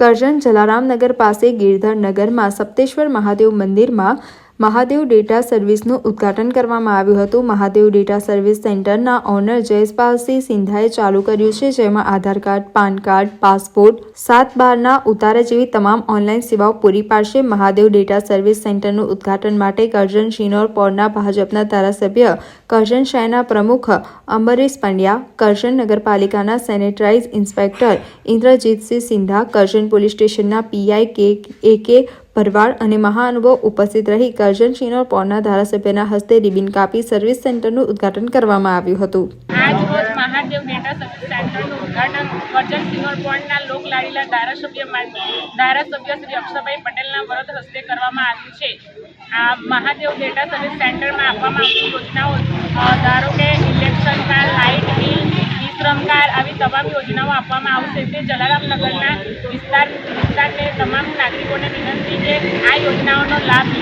કરજણ જલારામનગર પાસે ગિરધર નગરમાં સપ્તેશ્વર મહાદેવ મંદિરમાં મહાદેવ ડેટા સર્વિસનું ઉદ્ઘાટન કરવામાં આવ્યું હતું। મહાદેવ ડેટા સર્વિસ સેન્ટરના ઓનર જયેશપાલસિંહ સિંધાએ ચાલુ કર્યું છે, જેમાં આધાર કાર્ડ, પાન કાર્ડ, પાસપોર્ટ, 7/12ના ઉતારા જેવી તમામ ઓનલાઈન સેવાઓ પૂરી પાડશે। મહાદેવ ડેટા સર્વિસ સેન્ટરનું ઉદ્ઘાટન માટે કરજણ શિનોર પોરના ભાજપના ધારાસભ્ય, કરજણ શહેરના પ્રમુખ અંબરીશ પંડ્યા, કરજણ નગરપાલિકાના સેનેટરાઇઝ ઇન્સ્પેક્ટર ઇન્દ્રજીતસિંહ સિંધા, કરજણ પોલીસ સ્ટેશનના પીઆઈ AK ભરવાડ અને મહાનુભાવો ઉપસ્થિત રહી કરજણ શિનોર પોરના ધારાસભ્યના હસ્તે રિબિન કાપી સર્વિસ સેન્ટરનું ઉદ્ઘાટન કરવામાં આવ્યું હતું। આજ રોજ મહાદેવ ડેટા સર્વિસ સેન્ટરનું ઉદ્ઘાટન કરજણ શિનોર પોરના લોકલાડીલા ધારાસભ્ય શ્રી અક્ષરભાઈ પટેલના વરદ હસ્તે કરવામાં આવ્યું છે। આ મહાદેવ ડેટા સર્વિસ સેન્ટરમાં આપવામાં આવતી યોજનાઓ ધારો કે ઇલેક્શન કાર્ડ, લાઇટ બિલ, શ્રમ કાર્ડ આવી તમામ યોજનાઓ આપવામાં આવશે। તે જલારામનગરના વિસ્તારને તમામ નાગરિકોને વિનંતી કે આ યોજનાઓનો લાભ